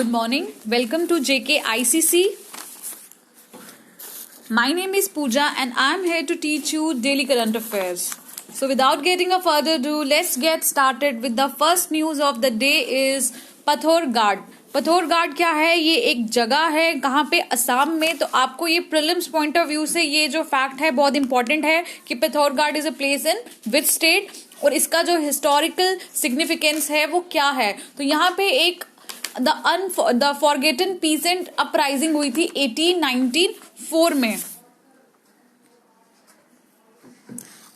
Good morning. Welcome to JKICC. My name is Pooja and I am here to teach you daily current affairs. So without getting a further ado, let's get started with the first news of the day is पथौरघाट. पथौरघाट क्या है? ये एक जगह है कहाँ पे? असम में. तो आपको ये प्रीलिम्स पॉइंट ऑफ व्यू से ये जो फैक्ट है बहुत इंपॉर्टेंट है कि Pithoragarh is a place in which state और इसका जो हिस्टोरिकल सिग्निफिकेंस है वो क्या है. तो यहाँ पे एक द फॉरगेटन पीसेंट अपराइजिंग हुई थी 1894 में.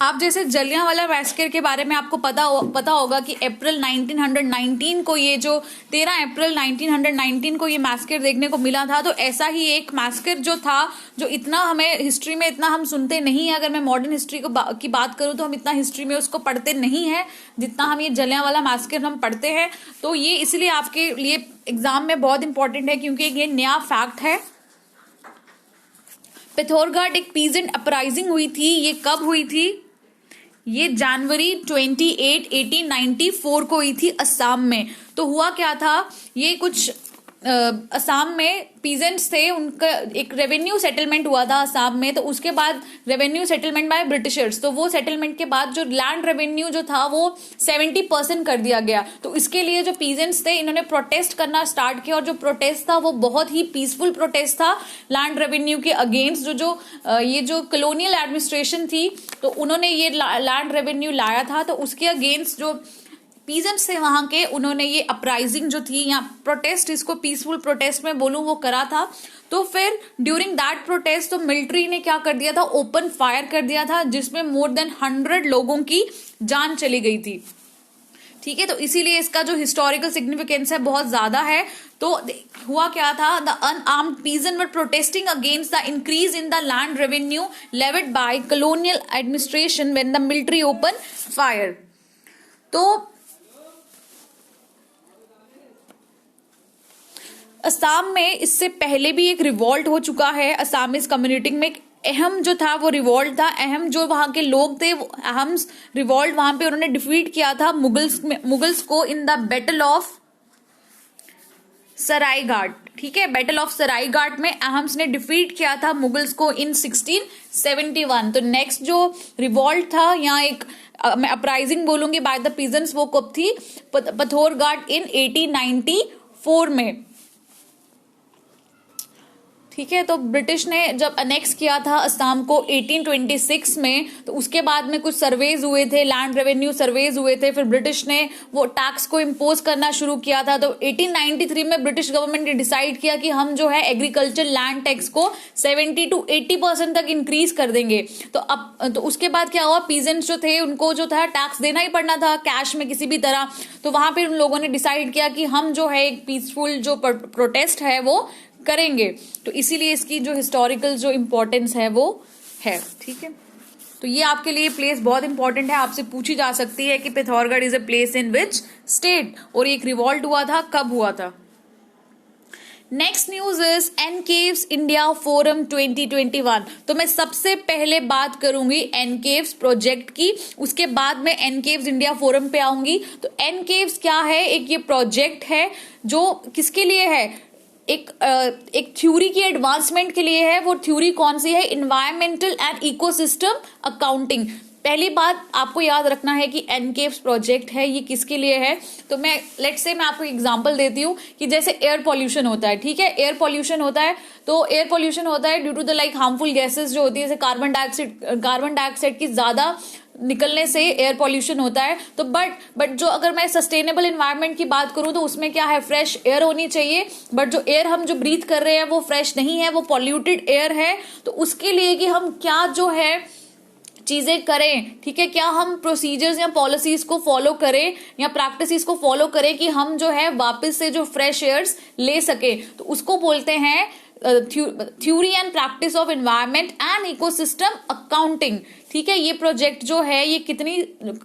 आप जैसे जलियांवाला मैसेकर के बारे में आपको पता होगा कि अप्रैल 1919 को ये जो 13 अप्रैल 1919 को ये मैसेकर देखने को मिला था. तो ऐसा ही एक मैसेकर जो था, जो इतना हमें हिस्ट्री में इतना हम सुनते नहीं है. अगर मैं मॉडर्न हिस्ट्री की बात करूं तो हम इतना हिस्ट्री में उसको पढ़ते नहीं है जितना हम ये जलियांवाला मैसेकर हम पढ़ते हैं. तो ये इसलिए आपके लिए एग्जाम में बहुत इंपॉर्टेंट है क्योंकि ये नया फैक्ट है. पथौरघाट एक पीजेंट अपराइजिंग हुई थी. ये कब हुई थी? ये जनवरी 28, 1894 को हुई थी असम में. तो हुआ क्या था, ये कुछ असम में पीजेंट्स थे, उनका एक रेवेन्यू सेटलमेंट हुआ था असम में. तो उसके बाद रेवेन्यू सेटलमेंट बाय ब्रिटिशर्स, तो वो सेटलमेंट के बाद जो लैंड रेवेन्यू जो था वो 70% कर दिया गया. तो इसके लिए जो पीजेंट्स थे इन्होंने प्रोटेस्ट करना स्टार्ट किया और जो प्रोटेस्ट था वो बहुत ही पीसफुल प्रोटेस्ट था लैंड रेवेन्यू के अगेंस्ट. ये जो कॉलोनियल एडमिनिस्ट्रेशन थी तो उन्होंने ये लैंड रेवेन्यू लाया था. तो उसके अगेंस्ट जो पीजेंट्स थे वहां के, उन्होंने ये अपराइजिंग जो थी या प्रोटेस्ट, इसको पीसफुल प्रोटेस्ट में बोलूं, वो करा था. तो फिर ड्यूरिंग दैट प्रोटेस्ट तो मिलिट्री ने क्या कर दिया था, ओपन फायर कर दिया था जिसमें मोर देन 100 लोगों की जान चली गई थी. ठीक है, तो इसीलिए इसका जो हिस्टोरिकल सिग्निफिकेंस है बहुत ज्यादा है. तो हुआ क्या था, the unarmed peasant were protesting against the increase in the land revenue levied by colonial administration when the military open fire. तो असम में इससे पहले भी एक रिवॉल्ट हो चुका है. असामीज कम्युनिटी में एक अहम जो था वो रिवॉल्ट था. अहम जो वहां के लोग थे वो अहम रिवॉल्ट, वहां पे उन्होंने डिफीट किया था मुगल्स को in the battle of Saraighat. ठीक है, बैटल ऑफ सरायघाट में अहम्स ने डिफीट किया था मुगल्स को इन 1671. तो नेक्स्ट जो रिवॉल्ट था, यहाँ एक मैं अपराइजिंग बोलूंगी बाय द पीजेंट्स, वो कब थी? पथौरघाट इन 1894 में. ठीक है, तो ब्रिटिश ने जब अनेक्स किया था असम को 1826 में, तो उसके बाद में कुछ सर्वेज हुए थे, लैंड रेवेन्यू सर्वेज हुए थे. फिर ब्रिटिश ने वो टैक्स को इम्पोज करना शुरू किया था. तो 1893 में ब्रिटिश गवर्नमेंट ने डिसाइड किया कि हम जो है एग्रीकल्चर लैंड टैक्स को 70 to 80% तक इंक्रीज कर देंगे. तो उसके बाद क्या हुआ, पीजेंट्स जो थे उनको जो था टैक्स देना ही पड़ना था कैश में किसी भी तरह. तो वहां पर उन लोगों ने डिसाइड किया कि हम जो है एक पीसफुल जो प्रोटेस्ट है वो करेंगे. तो इसीलिए इसकी जो हिस्टोरिकल जो इम्पोर्टेंस है वो है. ठीक है, तो ये आपके लिए प्लेस बहुत इंपॉर्टेंट है. आपसे पूछी जा सकती है कि Pithoragarh is a place in which state, और एक रिवॉल्ट हुआ था, कब हुआ था. नेक्स्ट न्यूज इज एनकेव्स इंडिया फोरम 2021. तो मैं सबसे पहले बात करूंगी एनकेव्स प्रोजेक्ट की, उसके बाद में एनकेव्स इंडिया फोरम पे आऊंगी. तो एनकेव्स क्या है? एक ये प्रोजेक्ट है जो किसके लिए है? एक थ्योरी की एडवांसमेंट के लिए है. वो थ्योरी कौन सी है? Environmental and ecosystem accounting. पहली बात आपको याद रखना है कि एनकेव्स प्रोजेक्ट है, ये किसके लिए है? तो मैं आपको एग्जांपल देती हूँ कि जैसे एयर पॉल्यूशन होता है. ठीक है, एयर पॉल्यूशन होता है, तो एयर पॉल्यूशन होता है due to the harmful gases जो होती है, जैसे कार्बन डाइऑक्साइड की ज्यादा निकलने से एयर पॉल्यूशन होता है. तो बट जो अगर मैं सस्टेनेबल एनवायरनमेंट की बात करूं तो उसमें क्या है, फ्रेश एयर होनी चाहिए. बट जो एयर हम जो ब्रीथ कर रहे हैं वो फ्रेश नहीं है, वो पॉल्यूटेड एयर है. तो उसके लिए कि हम क्या जो है चीजें करें, ठीक है, क्या हम प्रोसीजर्स या पॉलिसीज को फॉलो करें या प्रैक्टिसेस को फॉलो करें कि हम जो है वापस से जो फ्रेश एयर्स ले सके. तो उसको बोलते हैं theory and practice of environment and ecosystem accounting. ठीक है, ये प्रोजेक्ट जो है ये कितनी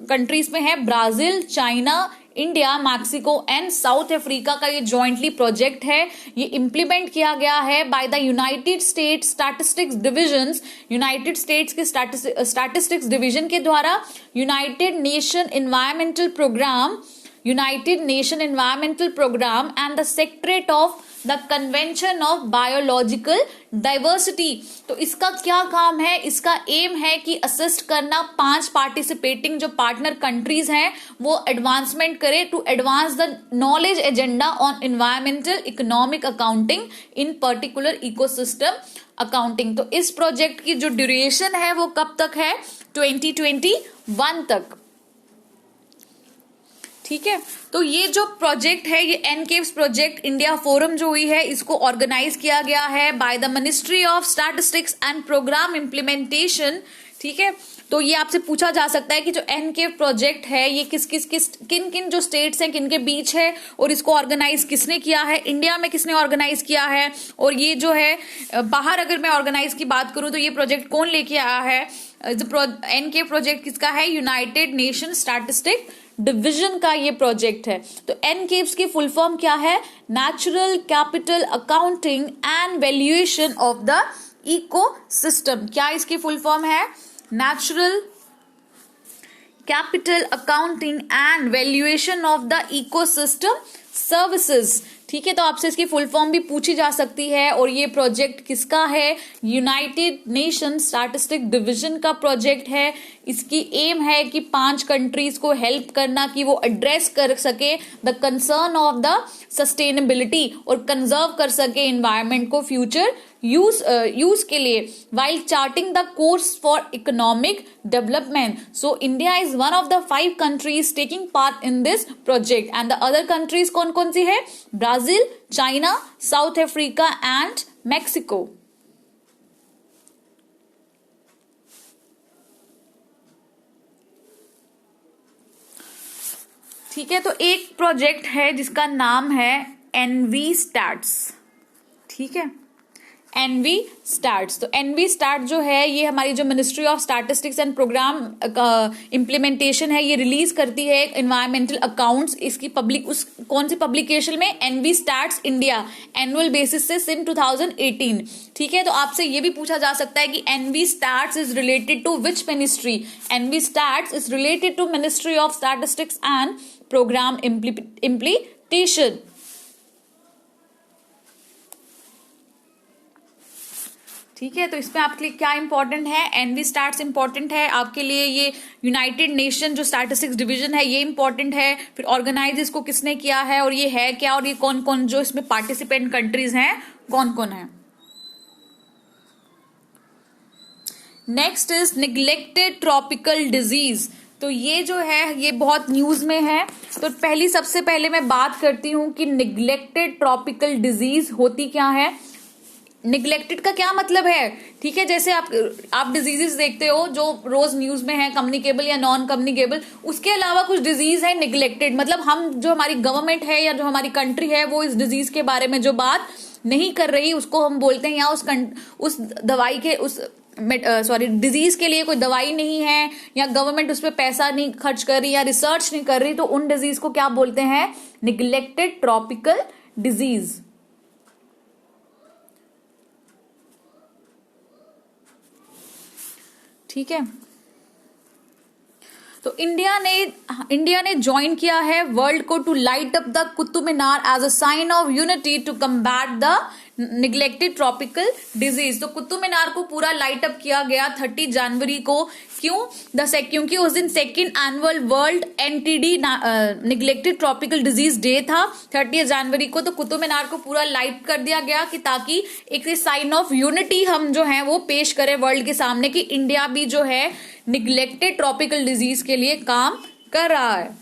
कंट्रीज में है? Brazil, China, India, Mexico and south Africa का ये जॉइंटली प्रोजेक्ट है. ये इम्प्लीमेंट किया गया है by the United States statistics divisions. United States के स्टैटिस्टिक्स डिवीजन के द्वारा United Nation environmental programme United Nation environmental programme and the secretary of the convention of biological diversity. तो इसका क्या काम है? इसका एम है कि असिस्ट करना 5 पार्टिसिपेटिंग जो पार्टनर कंट्रीज हैं वो एडवांसमेंट करे to advance the knowledge agenda on environmental economic accounting in particular ecosystem accounting. तो इस प्रोजेक्ट की जो ड्यूरेशन है वो कब तक है? 2021 तक। ठीक है, तो ये जो प्रोजेक्ट है ये एनकेव्स प्रोजेक्ट इंडिया फोरम जो हुई है इसको ऑर्गेनाइज किया गया है by the ministry of statistics and programme implementation. ठीक है, तो ये आपसे पूछा जा सकता है कि जो एनकेव प्रोजेक्ट है ये किन किन जो स्टेट्स हैं किन के बीच है और इसको ऑर्गेनाइज किसने किया है, इंडिया में किसने ऑर्गेनाइज किया है, और ये जो है बाहर अगर मैं ऑर्गेनाइज की बात करूं तो ये प्रोजेक्ट कौन लेके आया है? एनकेव प्रोजेक्ट किसका है? यूनाइटेड नेशन स्टैटिस्टिक डिवीजन का ये प्रोजेक्ट है। तो एनकेव्स की फुल फॉर्म क्या है? Natural capital accounting and valuation of the ecosystem. क्या इसकी फुल फॉर्म है? Natural capital accounting and valuation of the ecosystem services. ठीक है, तो आपसे इसकी फुल फॉर्म भी पूछी जा सकती है। और ये प्रोजेक्ट किसका है? यूनाइटेड नेशन स्टैटिस्टिक डिवीजन का प्रोजेक्ट है। इसकी एम है कि 5 कंट्रीज को हेल्प करना कि वो एड्रेस कर सके the concern of the sustainability और कंजर्व कर सके एनवायरमेंट को फ्यूचर यूज के लिए while charting the course for economic development. So India is one of the 5 countries taking part in this project and the other countries कौन कौन सी है? Brazil, China, South Africa and Mexico. ठीक है, तो एक प्रोजेक्ट है जिसका नाम है एनवी स्टैट्स। ठीक है, एनवी स्टैट्स। तो एनवी स्टैट जो है ये हमारी जो ministry of statistics and programme implementation है ये रिलीज करती है एनवायरमेंटल अकाउंट्स। इसकी कौन सी पब्लिकेशन में? EnviStats India annual basis से सिंस 2018। ठीक है, तो आपसे ये भी पूछा जा सकता है कि EnviStats is related to which ministry? EnviStats is related to ministry of statistics and programme implementation. ठीक है, तो इसमें आपके लिए क्या इंपॉर्टेंट है? एनवी स्टैट्स इंपॉर्टेंट है आपके लिए। ये यूनाइटेड नेशन जो स्टैटिस्टिक्स डिवीजन है ये इंपॉर्टेंट है। फिर ऑर्गेनाइज इसको किसने किया है और ये है क्या, और ये कौन कौन जो इसमें पार्टिसिपेंट कंट्रीज हैं कौन कौन है? Next is neglected tropical disease. तो ये जो है ये बहुत न्यूज में है। तो सबसे पहले मैं बात करती हूं कि निग्लेक्टेड ट्रॉपिकल डिजीज होती क्या है। निग्लेक्टेड का क्या मतलब है? ठीक है, जैसे आप डिजीजेस देखते हो जो रोज न्यूज में है, कम्युनिकेबल या नॉन कम्युनिकेबल, उसके अलावा कुछ डिजीज है निग्लेक्टेड। मतलब हम जो हमारी गवर्नमेंट है या जो हमारी कंट्री है वो इस डिजीज के बारे में जो बात नहीं कर रही उसको हम बोलते हैं, या उस दवाई के डिजीज के लिए कोई दवाई नहीं है या गवर्नमेंट उस पर पैसा नहीं खर्च कर रही या रिसर्च नहीं कर रही, तो उन डिजीज को क्या बोलते हैं? Neglected tropical disease. ठीक है, तो इंडिया ने ज्वाइन किया है वर्ल्ड को to light up the Qutub Minar as a sign of unity to combat the neglected tropical disease. तो कुतुब मीनार को पूरा लाइट अप किया गया 30 जनवरी को। क्योंकि उस दिन 2nd annual world NTD neglected tropical disease day था 30 जनवरी को। तो कुतुब मीनार को पूरा लाइट कर दिया गया कि ताकि एक साइन ऑफ यूनिटी हम जो है वो पेश करें वर्ल्ड के सामने कि इंडिया भी जो है निग्लेक्टेड ट्रॉपिकल डिजीज के लिए काम कर रहा है।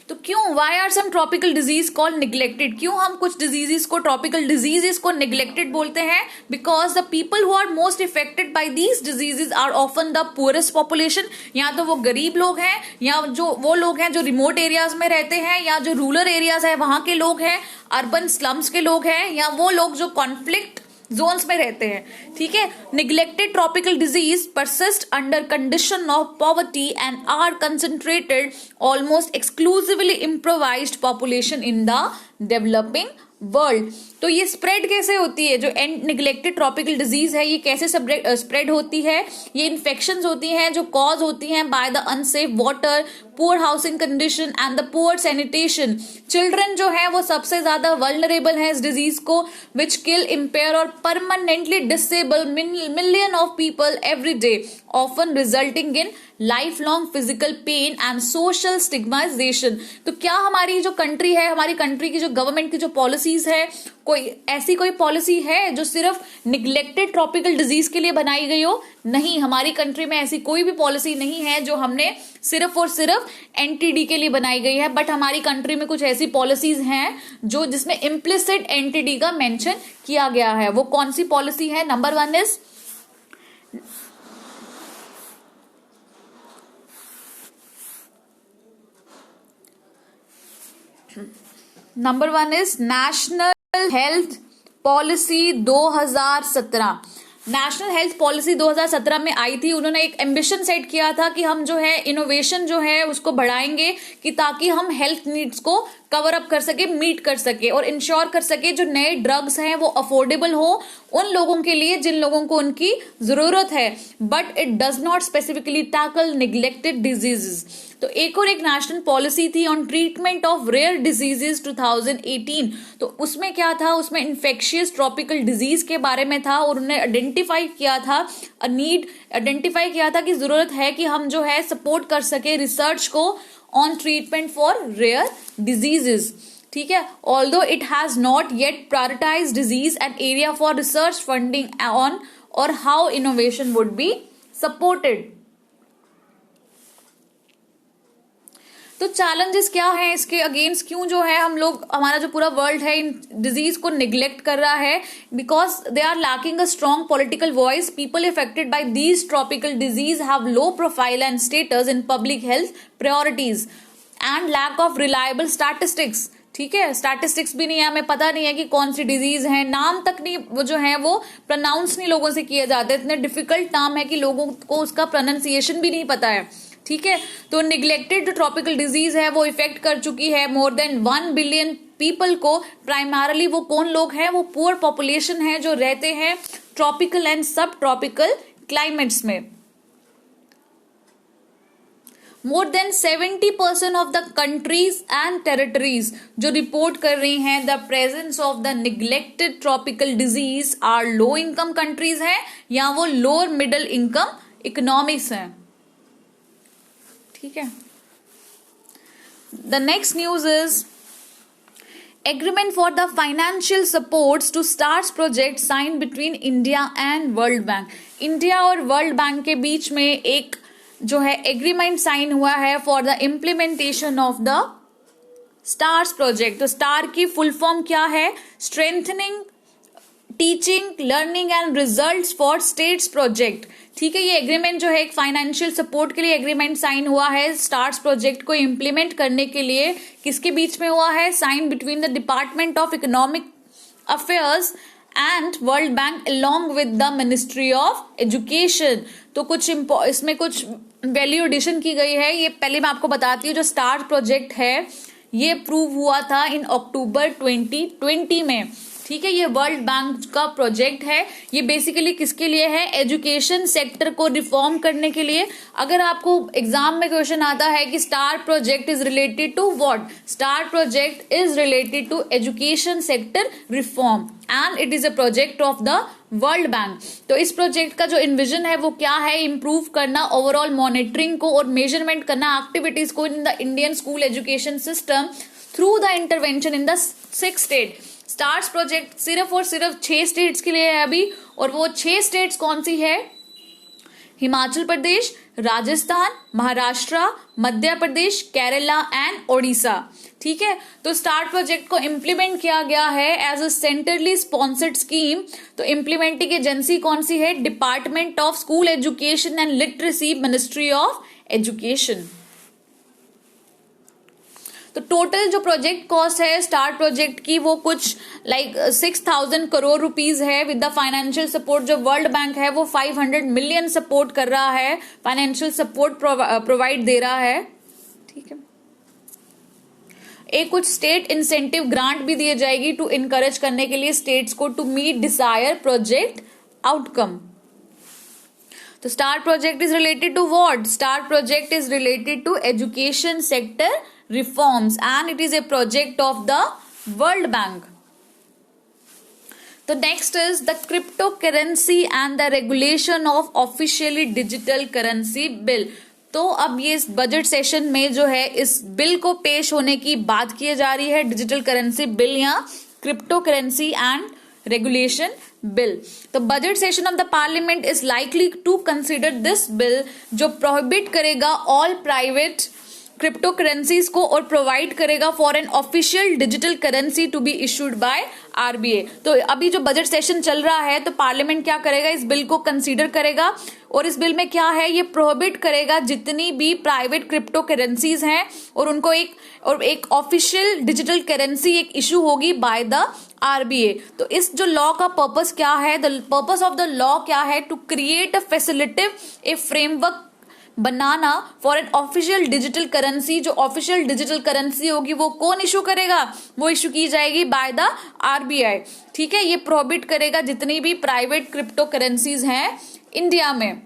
तो क्यों, why are some tropical disease called neglected? क्यों हम कुछ डिजीजेस को ट्रॉपिकल डिजीजेस को निग्लेक्टेड बोलते हैं? Because the people who are most affected by these diseases are often the poorest population. या तो वो गरीब लोग हैं, या जो वो लोग हैं जो रिमोट एरियाज में रहते हैं, या जो रूरल एरियाज है वहां के लोग हैं, अर्बन स्लम्स के लोग हैं, या वो लोग जो कॉन्फ्लिक्ट जोन्स में रहते हैं। ठीक है, neglected tropical disease persist under condition of poverty and are concentrated almost exclusively improvised population in the developing world. तो ये स्प्रेड कैसे होती है? जो निग्लेक्टेड ट्रॉपिकल डिजीज है ये कैसे स्प्रेड होती है? ये इन्फेक्शंस होती हैं जो कॉज होती हैं by the unsafe water, poor housing condition and the poor sanitation. Children जो है वो सबसे ज्यादा वल्नरेबल है इस डिजीज को, विच किल, इम्पेयर और permanently disable million of people every day, often resulting in life long physical pain and social stigmatization. तो क्या हमारी जो कंट्री है, हमारी कंट्री की जो गवर्नमेंट की जो पॉलिसीज है, कोई पॉलिसी है जो सिर्फ निग्लेक्टेड ट्रॉपिकल डिजीज के लिए बनाई गई हो? नहीं, हमारी कंट्री में ऐसी कोई भी पॉलिसी नहीं है जो हमने सिर्फ और सिर्फ एनटीडी के लिए बनाई गई है। बट हमारी कंट्री में कुछ ऐसी पॉलिसीज हैं जो जिसमें इम्प्लिसिट एनटीडी का मेंशन किया गया है। वो कौन सी पॉलिसी है? Number one is national health policy 2017। National health policy 2017 में आई थी। उन्होंने एक एम्बिशन सेट किया था कि हम जो है इनोवेशन जो है उसको बढ़ाएंगे कि ताकि हम हेल्थ नीड्स को कवर अप कर सके, मीट कर सके और इंश्योर कर सके जो नए ड्रग्स हैं वो अफोर्डेबल हो उन लोगों के लिए जिन लोगों को उनकी जरूरत है। But it does not specifically tackle neglected diseases. तो एक और एक नेशनल पॉलिसी थी on treatment of rare diseases 2018। तो उसमें क्या था? उसमें इन्फेक्शियस ट्रॉपिकल डिजीज के बारे में था और उन्होंने आइडेंटिफाई किया था कि जरूरत है कि हम जो है सपोर्ट कर सके रिसर्च को on treatment for rare diseases. ठीक है, although it has not yet prioritized disease and area for research funding on और how innovation would be supported. तो चैलेंजेस क्या है इसके अगेंस्ट? क्यों जो है हम लोग, हमारा जो पूरा वर्ल्ड है इन डिजीज को निग्लेक्ट कर रहा है? Because they are lacking a strong political voice. People affected by these tropical disease have low profile and status in public health priorities and lack of reliable statistics. ठीक है, statistics भी नहीं है, हमें पता नहीं है कि कौन सी डिजीज है, नाम तक नहीं वो जो है वो प्रोनाउंस नहीं लोगों से किए जाते, इतने डिफिकल्ट नाम है कि लोगों को उसका प्रोनाउंसिएशन भी नहीं पता है। ठीक है, तो निग्लेक्टेड जो ट्रॉपिकल डिजीज है वो इफेक्ट कर चुकी है मोर देन 1 बिलियन पीपल को। प्राइमरली वो कौन लोग हैं? वो पुअर पॉपुलेशन है जो रहते हैं tropical and subtropical climates में। More than 70% of the countries and territories जो रिपोर्ट कर रही हैं the presence of the neglected tropical disease are low income countries हैं या वो लोअर मिडिल इनकम इकोनॉमिक्स हैं। ठीक है, the next news is agreement for the financial supports to stars project sign between India and world bank. India और world bank के बीच में एक जो है एग्रीमेंट साइन हुआ है for the implementation of the stars project. तो स्टार की फुल फॉर्म क्या है? Strengthening teaching learning and results for states project. ठीक है, ये एग्रीमेंट जो है एक फाइनेंशियल सपोर्ट के लिए एग्रीमेंट साइन हुआ है स्टार्स प्रोजेक्ट को इम्प्लीमेंट करने के लिए। किसके बीच में हुआ है? Sign between the department of economic affairs and world bank along with the ministry of education. तो कुछ इसमें कुछ वैल्यू एडिशन की गई है। ये पहले मैं आपको बताती हूँ, जो स्टार प्रोजेक्ट है ये अप्रूव हुआ था इन अक्टूबर 2020 में। ठीक है, ये वर्ल्ड बैंक का प्रोजेक्ट है। ये बेसिकली किसके लिए है? एजुकेशन सेक्टर को रिफॉर्म करने के लिए। अगर आपको एग्जाम में क्वेश्चन आता है कि star project is related to what, star project is related to education sector reform and it is a project of the world bank. तो इस प्रोजेक्ट का जो इन्विजन है वो क्या है? इम्प्रूव करना ओवरऑल मॉनिटरिंग को और मेजरमेंट करना एक्टिविटीज को in the Indian school education system through the intervention in the 6 state. Stars project सिर्फ और सिर्फ 6 स्टेट्स के लिए है अभी, और वो 6 स्टेट्स कौन सी है? हिमाचल प्रदेश, राजस्थान, महाराष्ट्र, मध्य प्रदेश, केरला एंड ओडिशा। ठीक है, तो स्टार प्रोजेक्ट को इम्प्लीमेंट किया गया है as a centrally sponsored scheme. तो इम्प्लीमेंटिंग एजेंसी कौन सी है? Department of school education and literacy, ministry of education. तो टोटल जो प्रोजेक्ट कॉस्ट है स्टार प्रोजेक्ट की वो कुछ 6,000 करोड़ रुपीस है। विद द फाइनेंशियल सपोर्ट जो वर्ल्ड बैंक है वो 500 मिलियन सपोर्ट कर रहा है, फाइनेंशियल सपोर्ट प्रोवाइड दे रहा है। ठीक है, एक कुछ स्टेट इंसेंटिव ग्रांट भी दिए जाएगी टू इनकरेज करने के लिए स्टेट्स को to meet desire project outcome. तो star project is related to what? Star project is related to education sector reforms and it is a project of the world bank. तो next is the cryptocurrency and the regulation of officially digital currency bill. तो अब ये इस budget session में जो है इस bill को पेश होने की बात की जा रही है, डिजिटल करेंसी बिल या cryptocurrency and regulation bill. तो budget session of the parliament is likely to consider this bill जो प्रोहिबिट करेगा ऑल प्राइवेट क्रिप्टो करेंसीज को और प्रोवाइड करेगा for an official digital currency to be issued by RBI. तो अभी जो budget session चल रहा है तो पार्लियामेंट क्या करेगा, इस बिल को कंसीडर करेगा और इस बिल में क्या है, ये प्रोहिबिट करेगा जितनी भी प्राइवेट क्रिप्टो करेंसीज हैं और उनको एक ऑफिशियल डिजिटल करेंसी एक इशू होगी बाय द आरबीआई. तो इस जो लॉ का पर्पस क्या है, the purpose of the law क्या है, to create a facilitative a framework बनाना for an official digital currency. जो ऑफिशियल डिजिटल करेंसी होगी वो कौन इशू करेगा, वो इशू की जाएगी बाय द आरबीआई. ठीक है, ये प्रोहिबिट करेगा जितनी भी प्राइवेट क्रिप्टो करेंसीज हैं इंडिया में.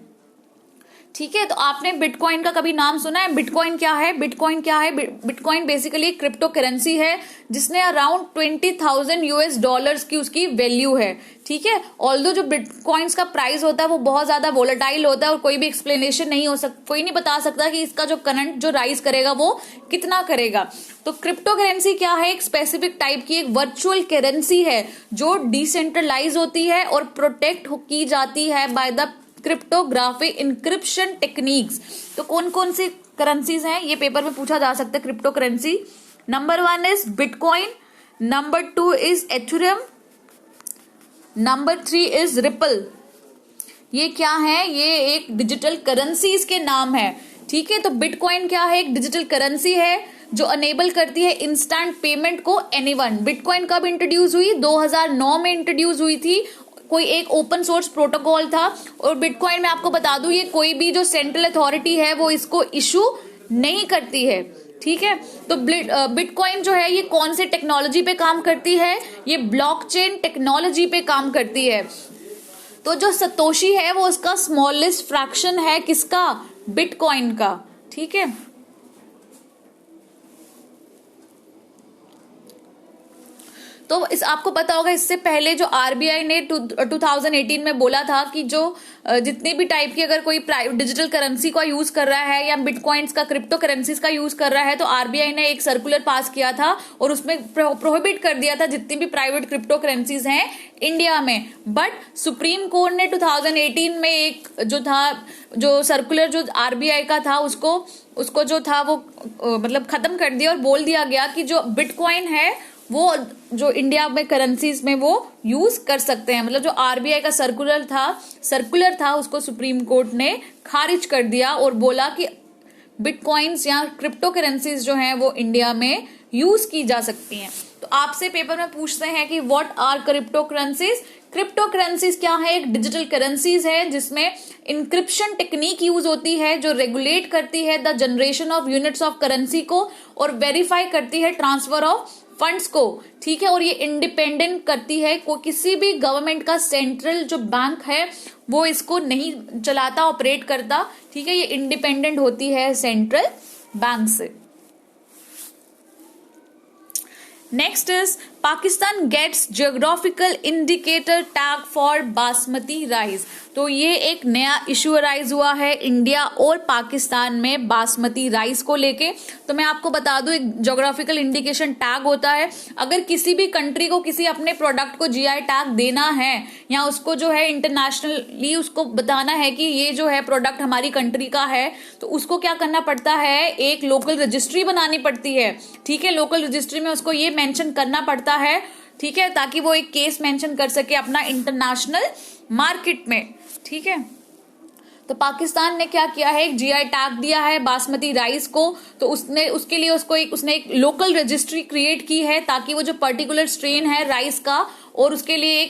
ठीक है, तो आपने बिटकॉइन का कभी नाम सुना है? बिटकॉइन क्या है? बिटकॉइन बेसिकली एक क्रिप्टो करेंसी है जिसने अराउंड $20,000 की उसकी वैल्यू है. ठीक है, ऑल्दो जो बिटकॉइंस का प्राइस होता है वो बहुत ज्यादा वोलेटाइल होता है और कोई भी एक्सप्लेनेशन नहीं हो सकता, कोई नहीं बता सकता कि इसका जो करंट जो राइज करेगा वो कितना करेगा. तो क्रिप्टो करेंसी क्या है? एक स्पेसिफिक टाइप की एक वर्चुअल करेंसी है जो डिसेंट्रलाइज होती है और प्रोटेक्ट की जाती है by the cryptographic encryption techniques. तो कौन कौन सी करेंसीज हैं ये पेपर में पूछा जा सकता है. Crypto currency number 1 is bitcoin, number 2 is Ethereum, number 3 is ripple. ये क्या है? ये एक डिजिटल करेंसीज के नाम है. ठीक है, तो बिटकॉइन क्या है? एक डिजिटल करेंसी है जो अनेबल करती है इंस्टेंट पेमेंट को एनीवन. बिटकॉइन कब इंट्रोड्यूस हुई? 2009 में इंट्रोड्यूस हुई थी. कोई एक ओपन सोर्स प्रोटोकॉल था और बिटकॉइन में आपको बता दूं ये कोई भी जो सेंट्रल अथॉरिटी है वो इसको इशू नहीं करती है. ठीक है, तो बिटकॉइन जो है ये कौन से टेक्नोलॉजी पे काम करती है? ये ब्लॉकचेन टेक्नोलॉजी पे काम करती है. तो जो सतोशी है वो उसका स्मॉलेस्ट फ्रैक्शन है किसका? बिटकॉइन का. ठीक है, तो इस आपको पता होगा इससे पहले जो आरबीआई ने 2018 में बोला था कि जो जितनी भी टाइप की अगर कोई डिजिटल करेंसी का यूज कर रहा है या बिटकॉइंस का क्रिप्टो करेंसीज का यूज कर रहा है तो आरबीआई ने एक सर्कुलर पास किया था और उसमें प्रोहिबिट कर दिया था जितनी भी प्राइवेट क्रिप्टो करेंसीज हैं इंडिया में. बट सुप्रीम कोर्ट ने 2018 में एक जो सर्कुलर जो आरबीआई का था उसको जो था वो मतलब खत्म कर दिया और बोल दिया गया कि जो बिटकॉइन है वो जो इंडिया में करेंसीज में वो यूज कर सकते हैं. मतलब जो आरबीआई का सर्कुलर था उसको सुप्रीम कोर्ट ने खारिज कर दिया और बोला कि बिटकॉइंस या क्रिप्टो करेंसीज जो हैं वो इंडिया में यूज की जा सकती हैं. तो आपसे पेपर में पूछते हैं कि what are cryptocurrencies. Cryptocurrencies क्या है? एक डिजिटल करेंसीज है जिसमें इंक्रिप्शन टेक्निक यूज होती है जो रेगुलेट करती है the generation of units of currency को और वेरीफाई करती है ट्रांसफर ऑफ फंड्स को. ठीक है, और ये इंडिपेंडेंट करती है को किसी भी गवर्नमेंट का सेंट्रल जो बैंक है वो इसको नहीं चलाता, ऑपरेट करता. ठीक है, ये इंडिपेंडेंट होती है सेंट्रल बैंक से. Next is Pakistan gets geographical indicator tag for basmati rice. तो ये एक नया इशू अराइज हुआ है इंडिया और पाकिस्तान में बासमती राइस को लेके. तो मैं आपको बता दूं एक जियोग्राफिकल इंडिकेशन टैग होता है. अगर किसी भी कंट्री को किसी अपने प्रोडक्ट को जीआई टैग देना है या उसको जो है इंटरनेशनली उसको बताना है कि ये जो है प्रोडक्ट हमारी कंट्री का है तो उसको क्या करना पड़ता है? एक लोकल रजिस्ट्री बनानी पड़ती है. ठीक है, लोकल रजिस्ट्री में उसको ये मेंशन करना पड़ता है. ठीक है, ताकि वो एक केस मेंशन कर सके अपना इंटरनेशनल मार्केट में. ठीक है, तो पाकिस्तान ने क्या किया है? एक जीआई टैग दिया है बासमती राइस को. तो उसके लिए उसने एक लोकल रजिस्ट्री क्रिएट की है ताकि वो जो पर्टिकुलर स्ट्रेन है राइस का और उसके लिए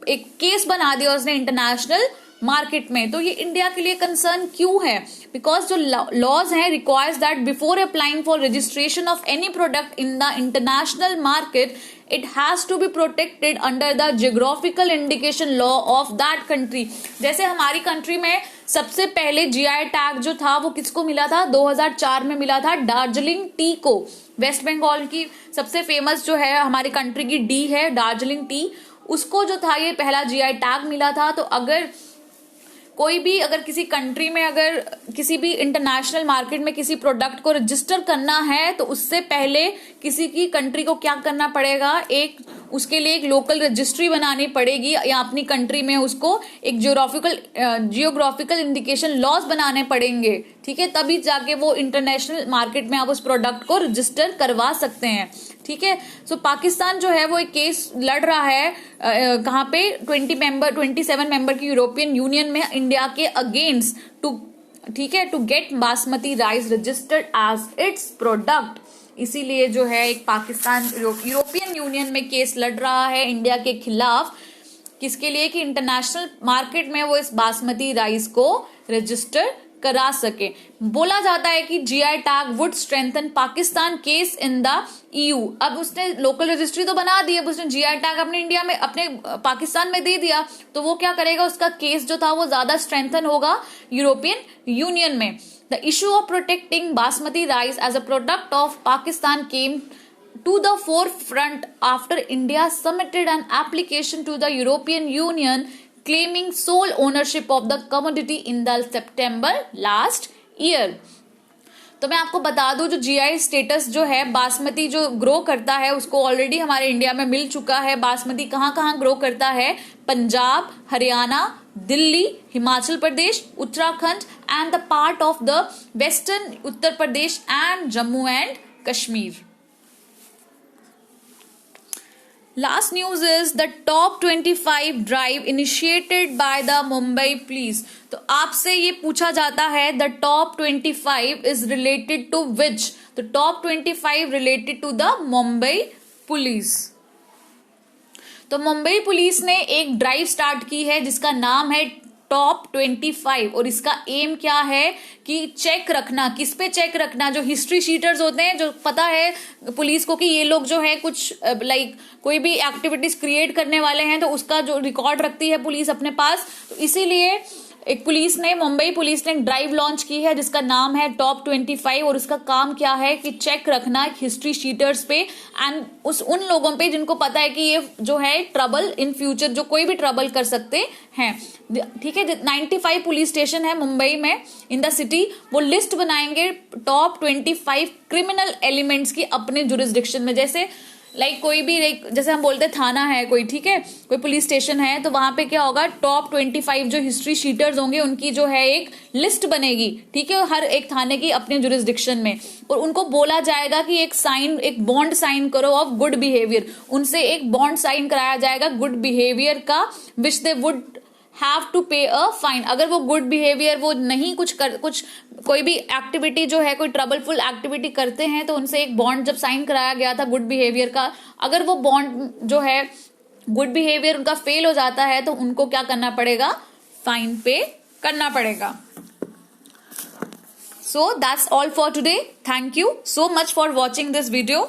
एक केस बना दिया उसने इंटरनेशनल मार्केट में. तो ये इंडिया के लिए कंसर्न क्यों है? बिकॉज जो लॉज हैं requires that before applying for registration of any product in the international market it has to be protected under the geographical indication law of that country. जैसे हमारी कंट्री में सबसे पहले जीआई टैग जो था वो किसको मिला था? 2004 में मिला था दार्जिलिंग टी को। वेस्ट बंगाल की सबसे फेमस जो है हमारी कंट्री की डी है दार्जिलिंग टी, उसको जो था ये पहला जीआई टैग मिला था। तो अगर कोई भी अगर किसी कंट्री में अगर किसी भी इंटरनेशनल मार्केट में किसी प्रोडक्ट को रजिस्टर करना है तो उससे पहले किसी की कंट्री को क्या करना पड़ेगा, एक उसके लिए एक लोकल रजिस्ट्री बनानी पड़ेगी या अपनी कंट्री में उसको एक जियोग्राफिकल इंडिकेशन लॉज बनाने पड़ेंगे, ठीक है, तभी जाके वो इंटरनेशनल मार्केट में आप उस प्रोडक्ट को रजिस्टर करवा सकते हैं, ठीक है। सो पाकिस्तान जो है वो एक केस लड़ रहा है कहाँ पे 27 मेंबर की यूरोपियन यूनियन में इंडिया के अगेंस्ट टू, ठीक है, to get basmati rice registered as its product. इसीलिए जो है एक पाकिस्तान यूरोपियन यूनियन में केस लड़ रहा है इंडिया के खिलाफ, किसके लिए कि इंटरनेशनल मार्केट में वो इस बासमती राइस को रजिस्टर करा सके। बोला जाता है कि GI tag would strengthen Pakistan case in the EU. अब उसने लोकल रजिस्ट्री तो बना दी, अब उसने जीआई टैग अपने इंडिया में अपने पाकिस्तान में दे दिया, तो वो क्या करेगा, उसका केस जो था वो ज्यादा स्ट्रेंथन होगा यूरोपियन यूनियन में। The issue of protecting basmati rice as a product of Pakistan came to the forefront after India submitted an application to the European Union claiming sole ownership of the commodity in the September last year. तो मैं आपको बता दूं जो GI status जो है बासमती जो grow करता है उसको ऑलरेडी हमारे इंडिया में मिल चुका है। बासमती कहाँ कहाँ ग्रो करता है? Punjab, Haryana, Delhi, Himachal Pradesh, Uttarakhand and the part of the western Uttar Pradesh and Jammu and Kashmir. Last news is the top 25 drive initiated by the Mumbai police. तो आपसे ये पूछा जाता है the top 25 is related to which? तो top 25 related to the Mumbai police. तो Mumbai police ने एक ड्राइव स्टार्ट की है जिसका नाम है टॉप 25 और इसका एम क्या है कि चेक रखना। किस पे चेक रखना? जो हिस्ट्री शीटर्स होते हैं, जो पता है पुलिस को कि ये लोग जो है कुछ लाइक कोई भी एक्टिविटीज क्रिएट करने वाले हैं तो उसका जो रिकॉर्ड रखती है पुलिस अपने पास। तो इसीलिए एक मुंबई पुलिस ने एक ड्राइव लॉन्च की है जिसका नाम है टॉप 25 और उसका काम क्या है कि चेक रखना हिस्ट्री शीटर्स पे एंड उन लोगों पे जिनको पता है कि ये जो है ट्रबल इन फ्यूचर जो कोई भी ट्रबल कर सकते हैं, ठीक है। 95 पुलिस स्टेशन है मुंबई में इन द सिटी, वो लिस्ट बनाएंगे टॉप 25 क्रिमिनल एलिमेंट्स की अपने जुरिस्डिक्शन में। जैसे लाइक कोई भी जैसे हम बोलते हैं थाना है कोई, ठीक है, कोई पुलिस स्टेशन है तो वहां पे क्या होगा, टॉप 25 जो हिस्ट्री शीटर्स होंगे उनकी जो है एक लिस्ट बनेगी, ठीक है, हर एक थाने की अपने जुरिस्डिक्शन में, और उनको बोला जाएगा कि एक बॉन्ड साइन करो ऑफ गुड बिहेवियर। उनसे एक बॉन्ड साइन कराया जाएगा गुड बिहेवियर का, विच दे वुड हैव टू पे अ फाइन। अगर वो गुड बिहेवियर वो नहीं कुछ कोई भी एक्टिविटी जो है कोई ट्रबलफुल एक्टिविटी करते हैं तो उनसे एक बॉन्ड जब साइन कराया गया था गुड बिहेवियर का, अगर वो बॉन्ड जो है गुड बिहेवियर उनका फेल हो जाता है तो उनको क्या करना पड़ेगा, फाइन पे करना पड़ेगा। So that's all for today. Thank you so much for watching this video.